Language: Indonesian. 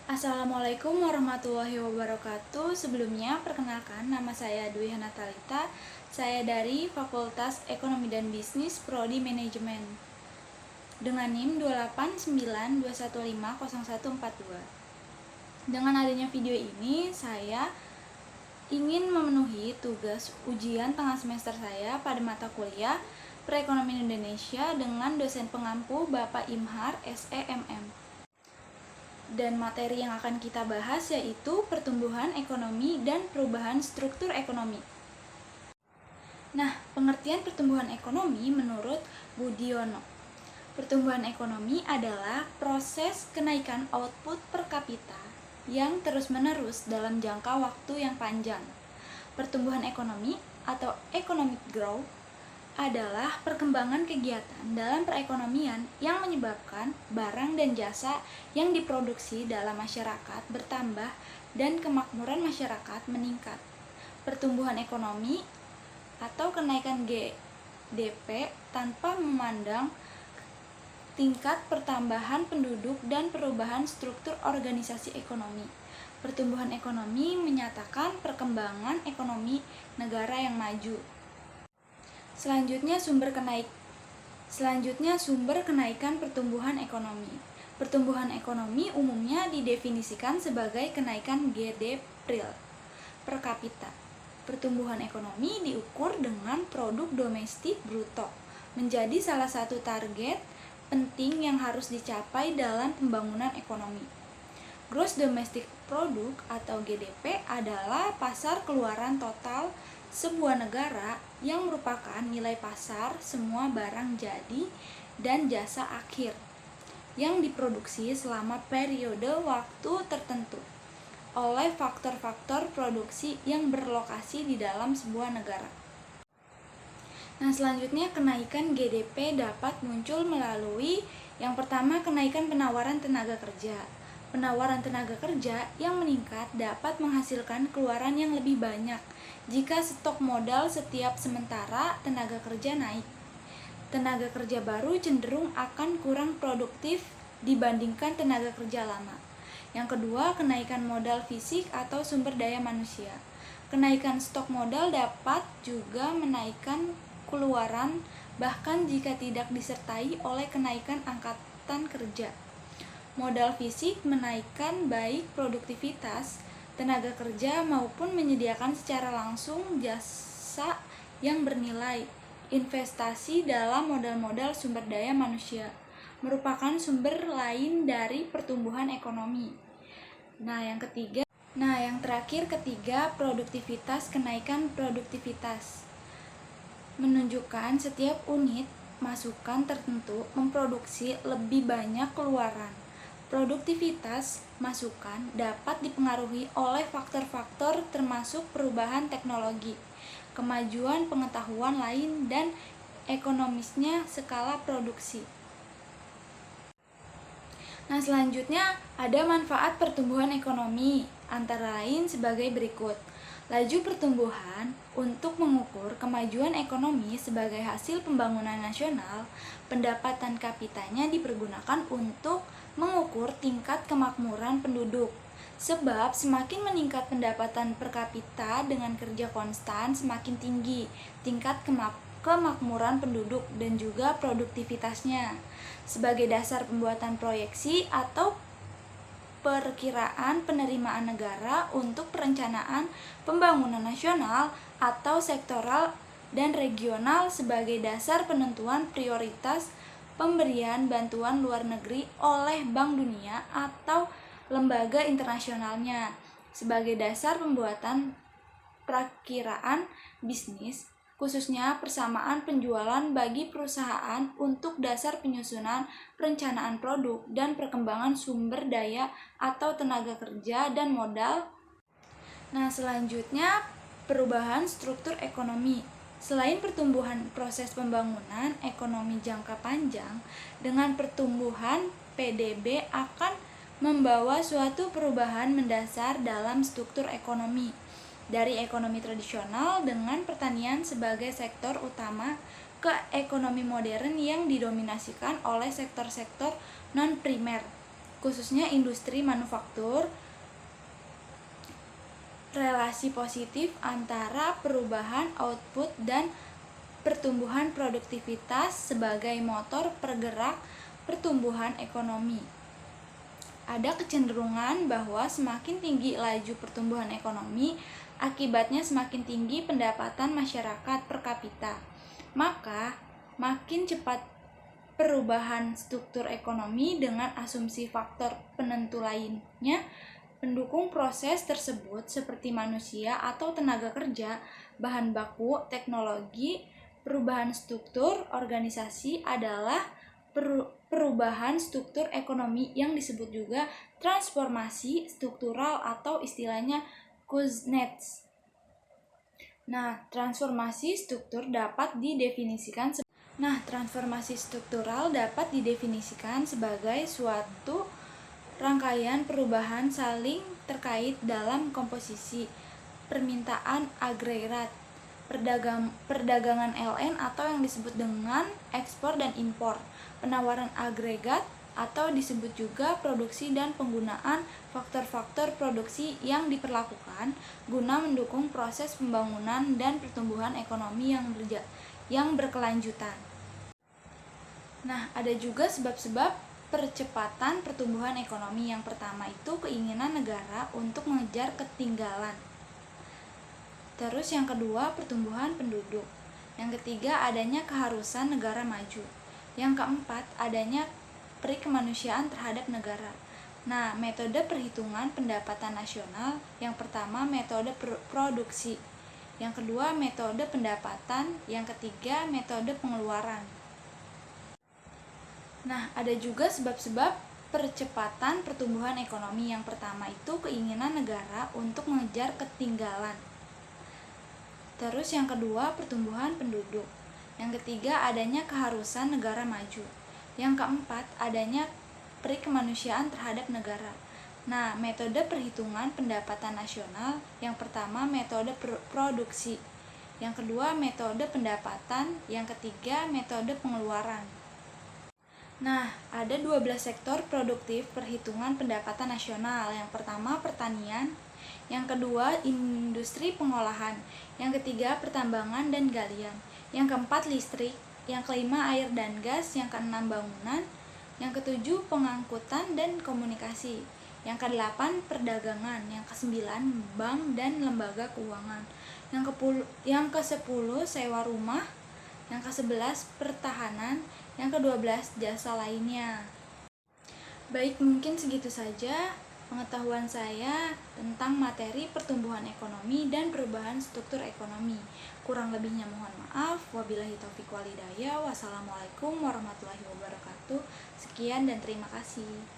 Assalamualaikum warahmatullahi wabarakatuh. Sebelumnya, perkenalkan nama saya Dwi Hanatalita. Saya dari Fakultas Ekonomi dan Bisnis Prodi Manajemen dengan NIM 28921500142. Dengan adanya video ini, saya ingin memenuhi tugas ujian tengah semester saya pada mata kuliah Perekonomian Indonesia dengan dosen pengampu Bapak Imhar SEMM. Dan materi yang akan kita bahas yaitu pertumbuhan ekonomi dan perubahan struktur ekonomi. Nah, pengertian pertumbuhan ekonomi menurut Budiono. Pertumbuhan ekonomi adalah proses kenaikan output per kapita yang terus-menerus dalam jangka waktu yang panjang. Pertumbuhan ekonomi atau economic growth adalah perkembangan kegiatan dalam perekonomian yang menyebabkan barang dan jasa yang diproduksi dalam masyarakat bertambah dan kemakmuran masyarakat meningkat. Pertumbuhan ekonomi atau kenaikan GDP tanpa memandang tingkat pertambahan penduduk dan perubahan struktur organisasi ekonomi. Pertumbuhan ekonomi menyatakan perkembangan ekonomi negara yang maju. Selanjutnya sumber kenaikan pertumbuhan ekonomi. Pertumbuhan ekonomi umumnya didefinisikan sebagai kenaikan GDP per kapita. Pertumbuhan ekonomi diukur dengan produk domestik bruto, menjadi salah satu target penting yang harus dicapai dalam pembangunan ekonomi. Gross Domestic Product atau GDP adalah pasar keluaran total sebuah negara yang merupakan nilai pasar semua barang jadi dan jasa akhir yang diproduksi selama periode waktu tertentu oleh faktor-faktor produksi yang berlokasi di dalam sebuah negara. Nah, selanjutnya kenaikan GDP dapat muncul melalui yang pertama kenaikan penawaran tenaga kerja. Penawaran tenaga kerja yang meningkat dapat menghasilkan keluaran yang lebih banyak jika stok modal setiap sementara tenaga kerja naik. Tenaga kerja baru cenderung akan kurang produktif dibandingkan tenaga kerja lama. Yang kedua, kenaikan modal fisik atau sumber daya manusia. Kenaikan stok modal dapat juga menaikkan keluaran bahkan jika tidak disertai oleh kenaikan angkatan kerja. Modal fisik menaikkan baik produktivitas tenaga kerja maupun menyediakan secara langsung jasa yang bernilai. Investasi dalam modal-modal sumber daya manusia merupakan sumber lain dari pertumbuhan ekonomi. Yang terakhir ketiga, produktivitas. Kenaikan produktivitas menunjukkan setiap unit masukan tertentu memproduksi lebih banyak keluaran. Produktivitas masukan dapat dipengaruhi oleh faktor-faktor termasuk perubahan teknologi, kemajuan pengetahuan lain, dan ekonomisnya skala produksi. Selanjutnya ada manfaat pertumbuhan ekonomi, antara lain sebagai berikut. Laju pertumbuhan untuk mengukur kemajuan ekonomi sebagai hasil pembangunan nasional, pendapatan kapitanya dipergunakan untuk mengukur tingkat kemakmuran penduduk. Sebab semakin meningkat pendapatan per kapita dengan kerja konstan, semakin tinggi tingkat kemakmuran penduduk dan juga produktivitasnya. Sebagai dasar pembuatan proyeksi atau perkiraan penerimaan negara untuk perencanaan pembangunan nasional atau sektoral dan regional sebagai dasar penentuan prioritas pemberian bantuan luar negeri oleh Bank Dunia atau lembaga internasionalnya sebagai dasar pembuatan perakiraan bisnis, khususnya persamaan penjualan bagi perusahaan untuk dasar penyusunan perencanaan produk dan perkembangan sumber daya atau tenaga kerja dan modal. Selanjutnya perubahan struktur ekonomi. Selain pertumbuhan proses pembangunan ekonomi jangka panjang, dengan pertumbuhan PDB akan membawa suatu perubahan mendasar dalam struktur ekonomi. Dari ekonomi tradisional dengan pertanian sebagai sektor utama ke ekonomi modern yang didominasikan oleh sektor-sektor non-primer khususnya industri manufaktur, relasi positif antara perubahan output dan pertumbuhan produktivitas sebagai motor pergerak pertumbuhan ekonomi. Ada kecenderungan bahwa semakin tinggi laju pertumbuhan ekonomi, akibatnya semakin tinggi pendapatan masyarakat per kapita. Maka, makin cepat perubahan struktur ekonomi dengan asumsi faktor penentu lainnya pendukung proses tersebut seperti manusia atau tenaga kerja, bahan baku, teknologi. Perubahan struktur organisasi adalah perubahan struktur ekonomi yang disebut juga transformasi struktural atau istilahnya Kuznets. Nah, transformasi struktural dapat didefinisikan sebagai suatu rangkaian perubahan saling terkait dalam komposisi, permintaan agregat, perdagangan LN atau yang disebut dengan ekspor dan impor, penawaran agregat atau disebut juga produksi dan penggunaan faktor-faktor produksi yang diperlakukan guna mendukung proses pembangunan dan pertumbuhan ekonomi yang berkelanjutan. Nah, ada juga sebab-sebab percepatan pertumbuhan ekonomi. Yang pertama itu keinginan negara untuk mengejar ketinggalan. Terus yang kedua pertumbuhan penduduk. Yang ketiga adanya keharusan negara maju. Yang keempat adanya peri kemanusiaan terhadap negara. Nah, metode perhitungan pendapatan nasional. Yang pertama metode produksi. Yang kedua metode pendapatan. Yang ketiga metode pengeluaran. Nah, ada juga sebab-sebab percepatan pertumbuhan ekonomi. Yang pertama itu keinginan negara untuk mengejar ketinggalan. Terus yang kedua pertumbuhan penduduk. Yang ketiga adanya keharusan negara maju. Yang keempat adanya peri kemanusiaan terhadap negara. Nah, metode perhitungan pendapatan nasional. Yang pertama metode produksi. Yang kedua metode pendapatan. Yang ketiga metode pengeluaran. Nah, ada 12 sektor produktif perhitungan pendapatan nasional. Yang pertama pertanian, yang kedua industri pengolahan, yang ketiga pertambangan dan galian, yang keempat listrik, yang kelima air dan gas, yang keenam bangunan, yang ketujuh pengangkutan dan komunikasi, yang kedelapan perdagangan, yang kesembilan bank dan lembaga keuangan, yang ke-10 sewa rumah, yang ke-11 pertahanan, yang ke-12 jasa lainnya. Baik, mungkin segitu saja pengetahuan saya tentang materi pertumbuhan ekonomi dan perubahan struktur ekonomi. Kurang lebihnya mohon maaf. Wabillahi taufiq wal hidayah. Wassalamualaikum warahmatullahi wabarakatuh. Sekian dan terima kasih.